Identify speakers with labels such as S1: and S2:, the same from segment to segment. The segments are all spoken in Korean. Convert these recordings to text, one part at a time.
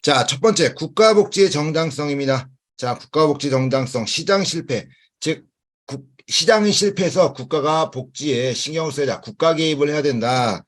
S1: 자, 첫 번째, 국가복지의 정당성입니다. 자, 국가복지 정당성, 시장 실패. 즉, 시장이 실패해서 국가가 복지에 신경을 써야 국가 개입을 해야 된다.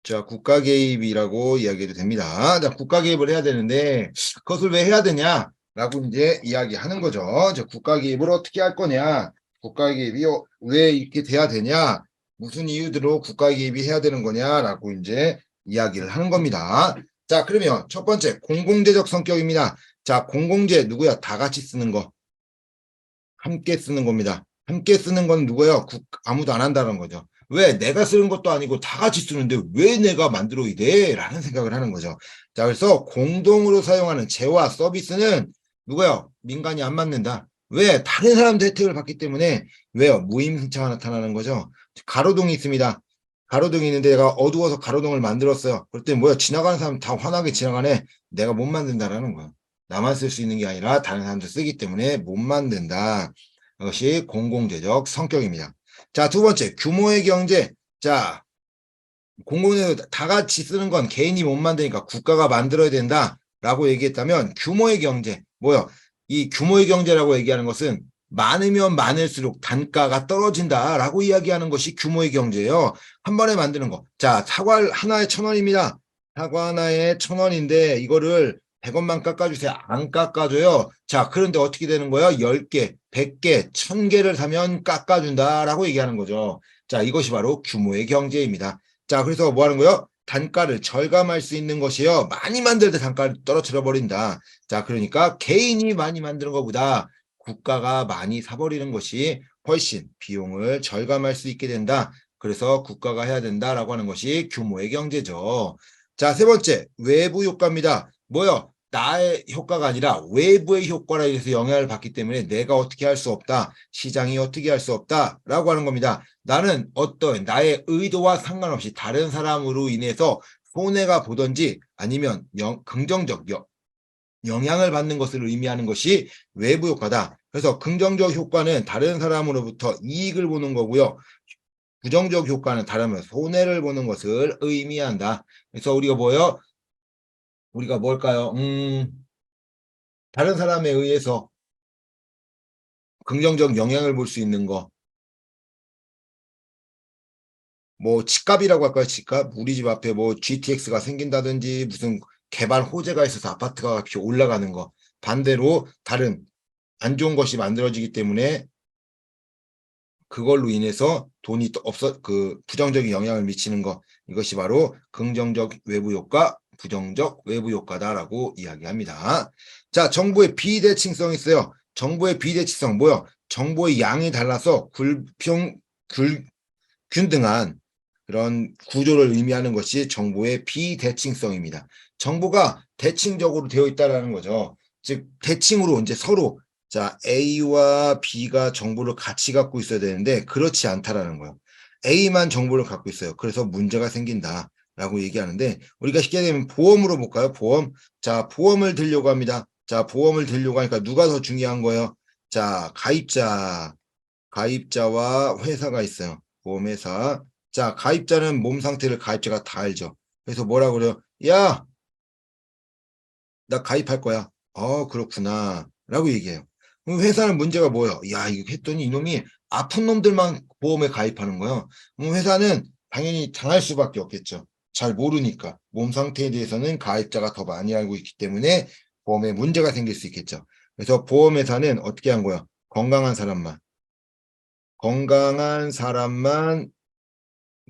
S1: 자, 국가 개입이라고 이야기해도 됩니다. 자, 국가 개입을 해야 되는데, 그것을 왜 해야 되냐? 라고 이제 이야기하는 거죠. 자, 국가 개입을 어떻게 할 거냐? 국가 개입이 왜 이렇게 돼야 되냐? 무슨 이유들로 국가 개입이 해야 되는 거냐라고 이제 이야기를 하는 겁니다. 자, 그러면 첫 번째, 공공재적 성격입니다. 자, 공공재 누구야? 다 같이 쓰는 거. 함께 쓰는 겁니다. 함께 쓰는 건 누구예요? 아무도 안 한다는 거죠. 왜? 내가 쓰는 것도 아니고 다 같이 쓰는데 왜 내가 만들어야 돼? 라는 생각을 하는 거죠. 자, 그래서 공동으로 사용하는 재화 서비스는 누구요? 민간이 안 맡는다. 왜? 다른 사람도 혜택을 받기 때문에 왜요? 무임승차가 나타나는 거죠. 가로등이 있습니다. 가로등이 있는데 내가 어두워서 가로등을 만들었어요. 그럴 때 뭐야? 지나가는 사람 다 환하게 지나가네. 내가 못 만든다라는 거야. 나만 쓸 수 있는 게 아니라 다른 사람도 쓰기 때문에 못 만든다. 이것이 공공재적 성격입니다. 자, 두 번째, 규모의 경제. 자, 공공재적 다 같이 쓰는 건 개인이 못 만드니까 국가가 만들어야 된다라고 얘기했다면 규모의 경제. 뭐요? 이 규모의 경제라고 얘기하는 것은 많으면 많을수록 단가가 떨어진다라고 이야기하는 것이 규모의 경제예요. 한 번에 만드는 거. 자, 사과 하나에 1,000원입니다. 사과 하나에 1,000원인데 이거를 100원만 깎아주세요. 안 깎아줘요. 자, 그런데 어떻게 되는 거예요? 10개, 100개, 1000개를 사면 깎아준다라고 얘기하는 거죠. 자, 이것이 바로 규모의 경제입니다. 자, 그래서 뭐 하는 거예요? 단가를 절감할 수 있는 것이요. 많이 만들 때 단가를 떨어뜨려 버린다. 자, 그러니까 개인이 많이 만드는 것보다 국가가 많이 사버리는 것이 훨씬 비용을 절감할 수 있게 된다. 그래서 국가가 해야 된다라고 하는 것이 규모의 경제죠. 자, 세 번째, 외부 효과입니다. 뭐요? 나의 효과가 아니라 외부의 효과라 해서 영향을 받기 때문에 내가 어떻게 할 수 없다. 시장이 어떻게 할 수 없다라고 하는 겁니다. 나는 어떤 나의 의도와 상관없이 다른 사람으로 인해서 손해가 보든지 아니면 긍정적 영향을 받는 것을 의미하는 것이 외부 효과다. 그래서 긍정적 효과는 다른 사람으로부터 이익을 보는 거고요. 부정적 효과는 다르면 손해를 보는 것을 의미한다. 그래서 우리가 뭐요? 우리가 뭘까요? 다른 사람에 의해서 긍정적 영향을 볼 수 있는 거. 뭐 집값이라고 할까요? 집값? 우리 집 앞에 뭐 GTX가 생긴다든지 무슨 개발 호재가 있어서 아파트가 값이 올라가는 거. 반대로 다른 안 좋은 것이 만들어지기 때문에 그걸로 인해서 돈이 또 부정적인 영향을 미치는 거. 이것이 바로 긍정적 외부 효과, 부정적 외부 효과다라고 이야기합니다. 자, 정보의 비대칭성이 있어요. 정보의 비대칭성 뭐요? 정보의 양이 달라서 균등한 그런 구조를 의미하는 것이 정보의 비대칭성입니다. 정보가 대칭적으로 되어 있다는 거죠. 즉 대칭으로 이제 서로 자 A와 B가 정보를 같이 갖고 있어야 되는데 그렇지 않다라는 거예요. A만 정보를 갖고 있어요. 그래서 문제가 생긴다라고 얘기하는데 우리가 쉽게 되면 보험으로 볼까요? 보험. 자, 보험을 들려고 합니다. 자, 보험을 들려고 하니까 누가 더 중요한 거예요? 자, 가입자와 회사가 있어요. 보험회사. 자, 가입자는 몸 상태를 가입자가 다 알죠. 그래서 뭐라 그래요? 야, 나 가입할 거야. 그렇구나. 라고 얘기해요. 그럼 회사는 문제가 뭐예요? 야, 이거 했더니 이놈이 아픈 놈들만 보험에 가입하는 거예요. 그럼 회사는 당연히 당할 수밖에 없겠죠. 잘 모르니까. 몸 상태에 대해서는 가입자가 더 많이 알고 있기 때문에 보험에 문제가 생길 수 있겠죠. 그래서 보험회사는 어떻게 한 거예요? 건강한 사람만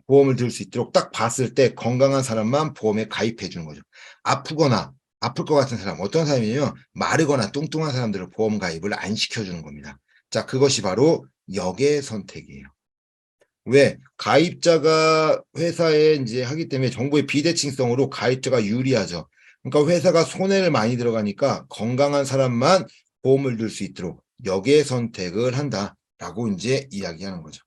S1: 보험을 들 수 있도록 딱 봤을 때 건강한 사람만 보험에 가입해 주는 거죠. 아프거나 아플 것 같은 사람, 어떤 사람이냐면 마르거나 뚱뚱한 사람들을 보험 가입을 안 시켜주는 겁니다. 자, 그것이 바로 역의 선택이에요. 왜? 가입자가 회사에 이제 하기 때문에 정보의 비대칭성으로 가입자가 유리하죠. 그러니까 회사가 손해를 많이 들어가니까 건강한 사람만 보험을 들 수 있도록 역의 선택을 한다라고 이제 이야기하는 거죠.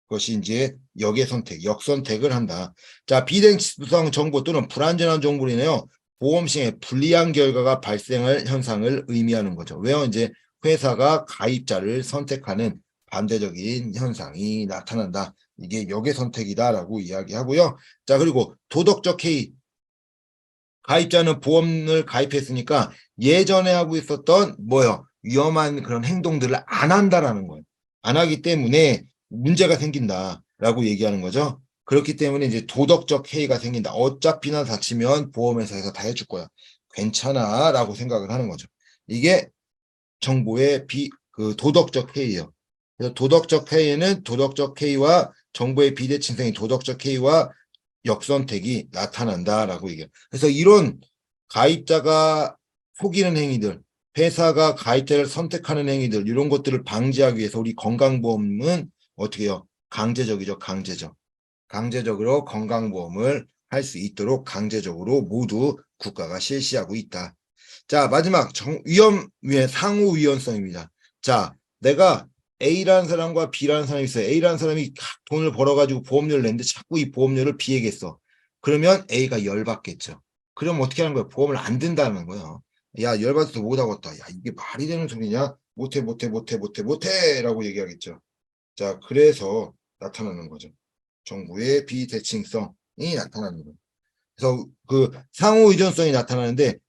S1: 그것이 이제 역의 선택, 역선택을 한다. 자, 비대칭성 정보 또는 불안전한 정보로 인해요. 보험 시행에 불리한 결과가 발생할 현상을 의미하는 거죠. 왜요? 이제 회사가 가입자를 선택하는 반대적인 현상이 나타난다. 이게 역의 선택이다라고 이야기하고요. 자, 그리고 도덕적 해이. 가입자는 보험을 가입했으니까 예전에 하고 있었던 뭐요? 위험한 그런 행동들을 안 한다라는 거예요. 안 하기 때문에 문제가 생긴다라고 얘기하는 거죠. 그렇기 때문에 이제 도덕적 해이가 생긴다. 어차피나 다치면 보험회사에서 다 해줄 거야. 괜찮아라고 생각을 하는 거죠. 이게 정보의 도덕적 해이예요. 그래서 도덕적 해이는 도덕적 해이와 정보의 비대칭성이 도덕적 해이와 역선택이 나타난다라고 얘기해요. 그래서 이런 가입자가 속이는 행위들, 회사가 가입자를 선택하는 행위들 이런 것들을 방지하기 위해서 우리 건강보험은 어떻게 해요? 강제적이죠. 강제적. 강제적으로 건강보험을 할 수 있도록 강제적으로 모두 국가가 실시하고 있다. 자, 마지막 위험 위의 상호 위헌성입니다. 자, 내가 A라는 사람과 B라는 사람이 있어요. A라는 사람이 돈을 벌어가지고 보험료를 냈는데 자꾸 이 보험료를 B에게 써. 그러면 A가 열받겠죠. 그럼 어떻게 하는 거예요? 보험을 안 든다는 거예요. 야, 열받아서 못하겠다. 야, 이게 말이 되는 소리냐? 못해 라고 얘기하겠죠. 자, 그래서 나타나는 거죠. 정부의 비대칭성이 나타나는 거예요. 그래서 그 상호 의존성이 나타나는데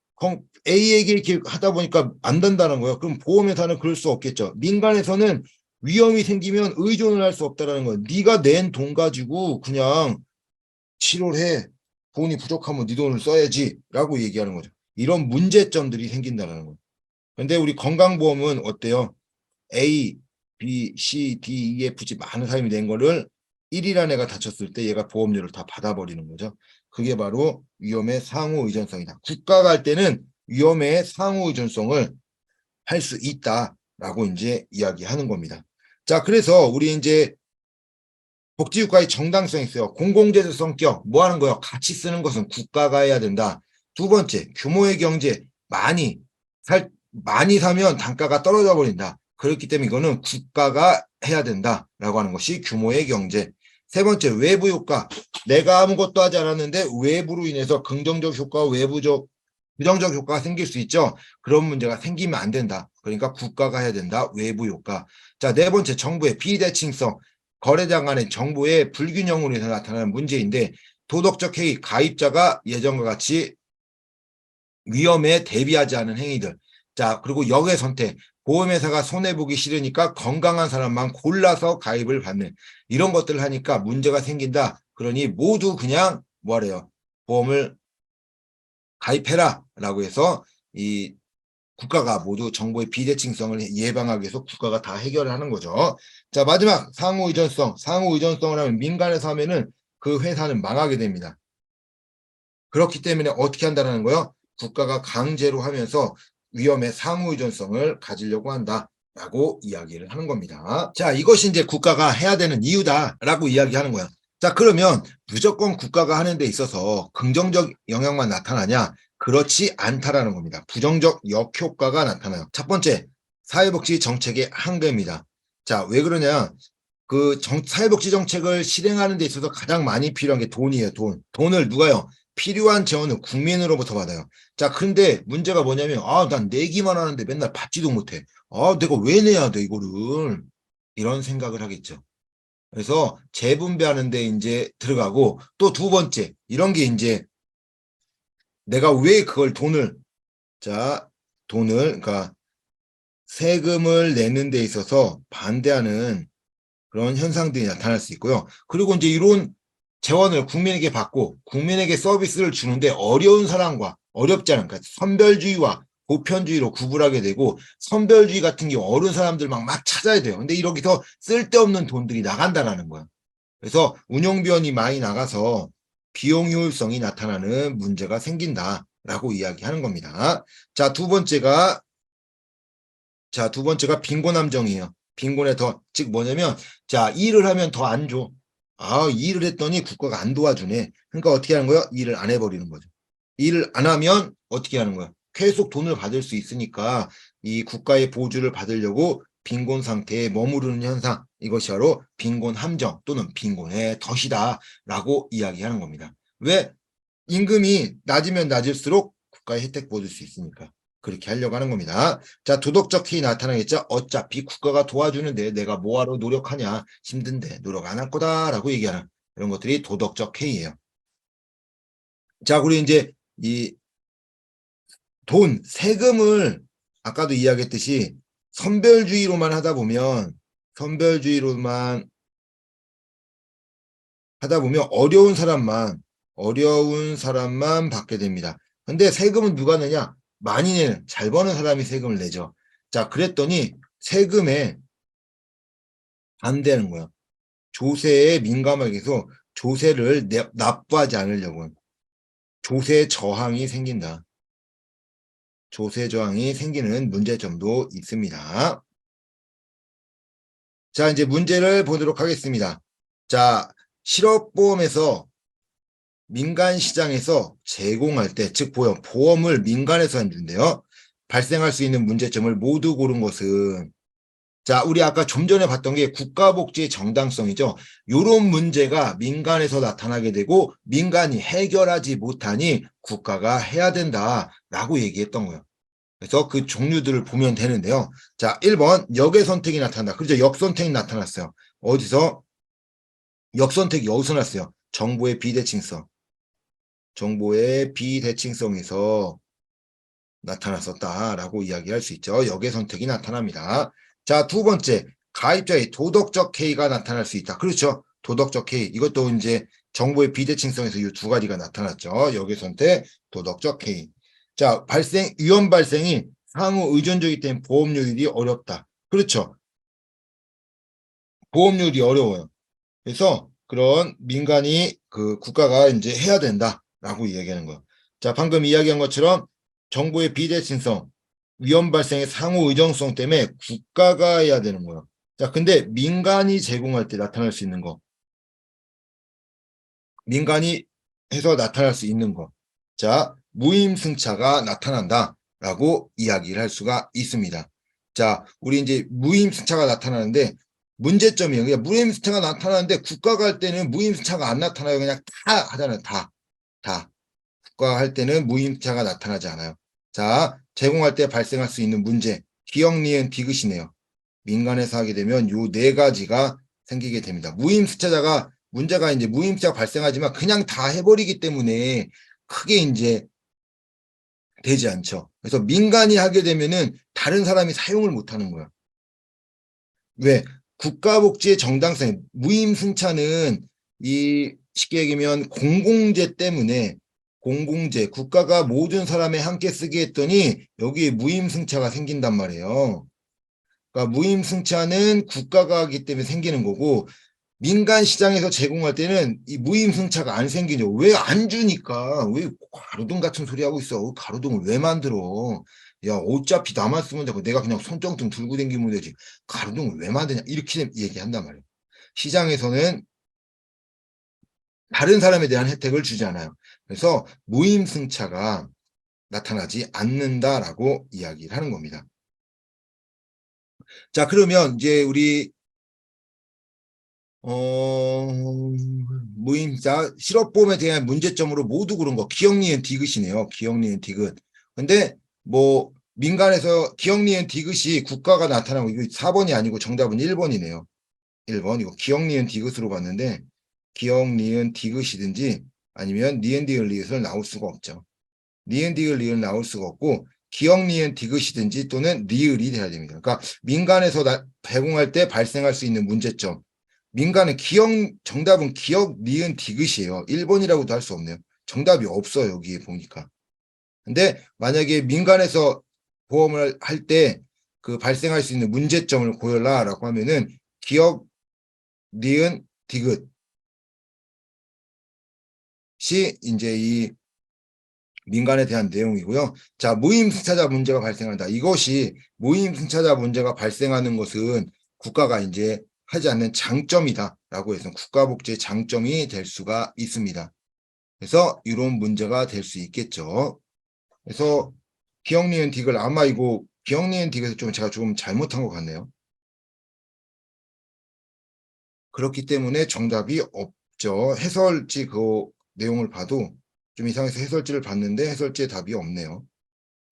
S1: A에게 이렇게 하다 보니까 안 된다는 거예요. 그럼 보험회사는 그럴 수 없겠죠. 민간에서는 위험이 생기면 의존을 할 수 없다는 거예요. 네가 낸 돈 가지고 그냥 치료를 해. 돈이 부족하면 네 돈을 써야지 라고 얘기하는 거죠. 이런 문제점들이 생긴다는 거예요. 근데 우리 건강보험은 어때요? A, B, C, D, E, F, G 많은 사람이 낸 거를 1이라는 애가 다쳤을 때 얘가 보험료를 다 받아버리는 거죠. 그게 바로 위험의 상호 의존성이다. 국가가 할 때는 위험의 상호 의존성을 할 수 있다라고 이제 이야기하는 겁니다. 자, 그래서 우리 이제 복지국가의 정당성이 있어요. 공공재정 성격, 뭐 하는 거예요? 같이 쓰는 것은 국가가 해야 된다. 두 번째, 규모의 경제, 많이 사면 단가가 떨어져 버린다. 그렇기 때문에 이거는 국가가 해야 된다라고 하는 것이 규모의 경제. 세 번째, 외부 효과. 내가 아무것도 하지 않았는데 외부로 인해서 긍정적 효과와 외부적 부정적 효과가 생길 수 있죠. 그런 문제가 생기면 안 된다. 그러니까 국가가 해야 된다. 외부 효과. 자, 네 번째, 정부의 비대칭성. 거래장 간의 정보의 불균형으로 인해서 나타나는 문제인데 도덕적 해이, 가입자가 예전과 같이 위험에 대비하지 않은 행위들. 자, 그리고 역의 선택. 보험회사가 손해보기 싫으니까 건강한 사람만 골라서 가입을 받는 이런 것들을 하니까 문제가 생긴다. 그러니 모두 그냥 뭐래요? 보험을 가입해라 라고 해서 이 국가가 모두 정보의 비대칭성을 예방하기 위해서 국가가 다 해결을 하는 거죠. 자, 마지막 상호 의존성. 상호 의존성을 하면 민간에서 하면은 그 회사는 망하게 됩니다. 그렇기 때문에 어떻게 한다는 거예요? 국가가 강제로 하면서 위험의 상호 의존성을 가지려고 한다라고 이야기를 하는 겁니다. 자, 이것이 이제 국가가 해야 되는 이유다라고 이야기하는 거예요. 자, 그러면 무조건 국가가 하는 데 있어서 긍정적 영향만 나타나냐? 그렇지 않다라는 겁니다. 부정적 역효과가 나타나요. 첫 번째, 사회복지 정책의 한계입니다. 자, 왜 그러냐? 사회복지 정책을 실행하는 데 있어서 가장 많이 필요한 게 돈이에요, 돈. 돈을 누가요? 필요한 재원은 국민으로부터 받아요. 자, 근데 문제가 뭐냐면, 난 내기만 하는데 맨날 받지도 못해. 내가 왜 내야 돼, 이거를. 이런 생각을 하겠죠. 그래서 재분배하는 데 이제 들어가고, 또 두 번째, 이런 게 이제 내가 왜 그걸 그러니까 세금을 내는 데 있어서 반대하는 그런 현상들이 나타날 수 있고요. 그리고 이제 이런 재원을 국민에게 받고 국민에게 서비스를 주는데 어려운 사람과 어렵지 않은 그러니까 선별주의와 보편주의로 구분하게 되고 선별주의 같은 경우 어려운 사람들 막 찾아야 돼요. 근데 여기서 쓸데없는 돈들이 나간다라는 거예요. 그래서 운용비용이 많이 나가서 비용 효율성이 나타나는 문제가 생긴다라고 이야기하는 겁니다. 자, 두 번째가 빈곤함정이에요. 빈곤에 즉 뭐냐면, 자, 일을 하면 더 안 줘. 일을 했더니 국가가 안 도와주네. 그러니까 어떻게 하는 거예요? 일을 안 해버리는 거죠. 일을 안 하면 어떻게 하는 거예요? 계속 돈을 받을 수 있으니까 이 국가의 보조를 받으려고 빈곤 상태에 머무르는 현상, 이것이 바로 빈곤 함정 또는 빈곤의 덫이다라고 이야기하는 겁니다. 왜? 임금이 낮으면 낮을수록 국가의 혜택 받을 수 있으니까. 그렇게 하려고 하는 겁니다. 자, 도덕적 해이 나타나겠죠? 어차피 국가가 도와주는데 내가 뭐하러 노력하냐? 힘든데 노력 안 할 거다라고 얘기하는 이런 것들이 도덕적 해이예요. 자, 우리 이제 이 돈, 세금을 아까도 이야기했듯이 선별주의로만 하다 보면 어려운 사람만 받게 됩니다. 근데 세금은 누가 내냐? 많이 내는, 잘 버는 사람이 세금을 내죠. 자, 그랬더니 세금에 반대하는 거야. 조세에 민감하게 해서 조세를 납부하지 않으려고. 조세 저항이 생긴다. 조세 저항이 생기는 문제점도 있습니다. 자, 이제 문제를 보도록 하겠습니다. 자, 실업보험에서 민간 시장에서 제공할 때, 즉 보험을 민간에서 해준대요. 발생할 수 있는 문제점을 모두 고른 것은, 자, 우리 아까 좀 전에 봤던 게 국가복지의 정당성이죠. 이런 문제가 민간에서 나타나게 되고 민간이 해결하지 못하니 국가가 해야 된다라고 얘기했던 거예요. 그래서 그 종류들을 보면 되는데요. 자, 1번 역의 선택이 나타난다. 그렇죠. 역선택이 나타났어요. 어디서? 역선택이 여기서 났어요. 정보의 비대칭성. 정보의 비대칭성에서 나타났었다라고 이야기할 수 있죠. 역의 선택이 나타납니다. 자, 두 번째, 가입자의 도덕적 해이가 나타날 수 있다. 그렇죠. 도덕적 해이. 이것도 이제 정보의 비대칭성에서 이 두 가지가 나타났죠. 역의 선택, 도덕적 해이. 자, 위험 발생이 상호 의존적이기 때문에 보험료율이 어렵다. 그렇죠. 보험료율이 어려워요. 그래서 그런 민간이 국가가 이제 해야 된다라고 이야기하는 거예요. 자, 방금 이야기한 것처럼 정보의 비대칭성, 위험 발생의 상호 의존성 때문에 국가가 해야 되는 거예요. 자, 근데 민간이 제공할 때 나타날 수 있는 거. 민간이 해서 나타날 수 있는 거. 자, 무임승차가 나타난다라고 이야기를 할 수가 있습니다. 자, 우리 이제 무임승차가 나타나는데 문제점이에요. 그냥 무임승차가 나타나는데 국가가 할 때는 무임승차가 안 나타나요. 그냥 다 하잖아요. 다. 국가가 할 때는 무임승차가 나타나지 않아요. 자, 제공할 때 발생할 수 있는 문제. 기역, 니은, 디귿이네요. 민간에서 하게 되면 요 네 가지가 생기게 됩니다. 무임승차자가 문제가 이제 무임승차가 발생하지만 그냥 다 해버리기 때문에 크게 이제 되지 않죠. 그래서 민간이 하게 되면은 다른 사람이 사용을 못 하는 거야. 왜? 국가복지의 정당성, 무임승차는 이 쉽게 얘기하면 공공재 때문에 국가가 모든 사람에 함께 쓰게 했더니 여기에 무임승차가 생긴단 말이에요. 그러니까 무임승차는 국가가 하기 때문에 생기는 거고 민간 시장에서 제공할 때는 이 무임승차가 안 생기죠. 왜 안 주니까? 왜 가로등 같은 소리 하고 있어? 가로등을 왜 만들어? 야, 어차피 나만 쓰면 되고 내가 그냥 손정등 들고 다니면 되지. 가로등을 왜 만드냐? 이렇게 얘기한단 말이에요. 시장에서는 다른 사람에 대한 혜택을 주지 않아요. 그래서 무임승차가 나타나지 않는다라고 이야기를 하는 겁니다. 자, 그러면 이제 우리 무임자 실업보험에 대한 문제점으로 모두 그런 거 기역 니은 디귿이네요. 기역 니은 디귿. 근데 뭐 민간에서 기역 니은 디귿이 국가가 나타나고 이거 4번이 아니고 정답은 1번이네요. 1번 이거 기역 니은 디귿으로 봤는데 기역 니은 디귿이든지 아니면 니은 디귿 리을 나올 수가 없죠. 니은 디귿 리을 나올 수가 없고 기역 니은 디귿이든지 또는 리을이 돼야 됩니다. 그러니까 민간에서 배공할 때 발생할 수 있는 문제점. 민간은 정답은 기역, 니은, 디귿이에요. 1번이라고도 할 수 없네요. 정답이 없어요. 여기에 보니까. 근데 만약에 민간에서 보험을 할 때 발생할 수 있는 문제점을 고열라라고 하면은 기역, 니은, 디귿이 이제 이 민간에 대한 내용이고요. 자, 무임승차자 문제가 발생한다. 이것이 무임승차자 문제가 발생하는 것은 국가가 이제 하지 않는 장점이다라고 해서 국가복지의 장점이 될 수가 있습니다. 그래서 이런 문제가 될 수 있겠죠. 그래서 기역 니은 디귿 아마 이거 기역 니은 디귿을 제가 조금 잘못한 것 같네요. 그렇기 때문에 정답이 없죠. 해설지 그 내용을 봐도 좀 이상해서 해설지를 봤는데 해설지에 답이 없네요.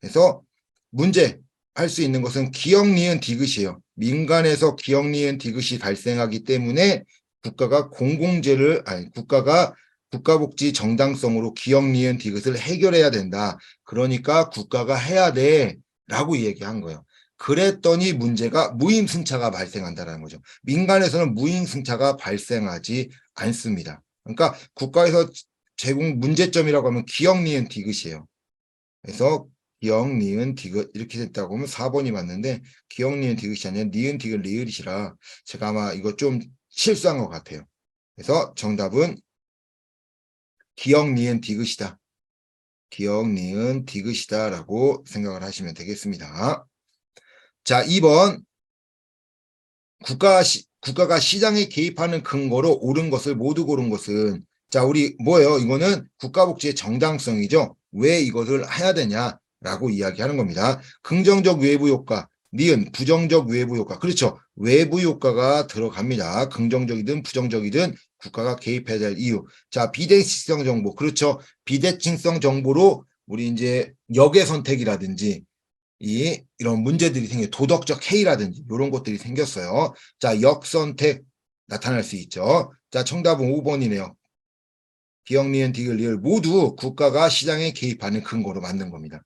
S1: 그래서 문제 할 수 있는 것은 기역 니은 디귿이에요. 민간에서 기역 니은 디귿이 발생하기 때문에 국가가 국가복지 정당성으로 기역, 니은, 디귿을 해결해야 된다. 그러니까 국가가 해야 돼. 라고 얘기한 거예요. 그랬더니 문제가 무임승차가 발생한다는 거죠. 민간에서는 무임승차가 발생하지 않습니다. 그러니까 국가에서 제공 문제점이라고 하면 기역, 니은, 디귿이에요. 그래서 기역, 니은, 디귿 이렇게 됐다고 하면 4번이 맞는데 기역, 니은, 디귿이 아니라 니은, 디귿, 리을이시라 제가 아마 이거 좀 실수한 것 같아요. 그래서 정답은 기역, 니은, 디귿이다. 기역, 니은, 디귿이다 라고 생각을 하시면 되겠습니다. 자, 2번 국가가 시장에 개입하는 근거로 옳은 것을 모두 고른 것은 자, 우리 뭐예요? 이거는 국가복지의 정당성이죠. 왜 이것을 해야 되냐라고 이야기하는 겁니다. 긍정적 외부 효과, 니은 부정적 외부 효과. 그렇죠. 외부 효과가 들어갑니다. 긍정적이든 부정적이든 국가가 개입해야 될 이유. 자, 비대칭성 정보. 그렇죠. 비대칭성 정보로 우리 이제 역의 선택이라든지 이런 문제들이 생겨 도덕적 해이라든지 이런 것들이 생겼어요. 자, 역선택 나타날 수 있죠. 자, 정답은 5번이네요. 기역, 니은, 디귿, 리을 모두 국가가 시장에 개입하는 근거로 만든 겁니다.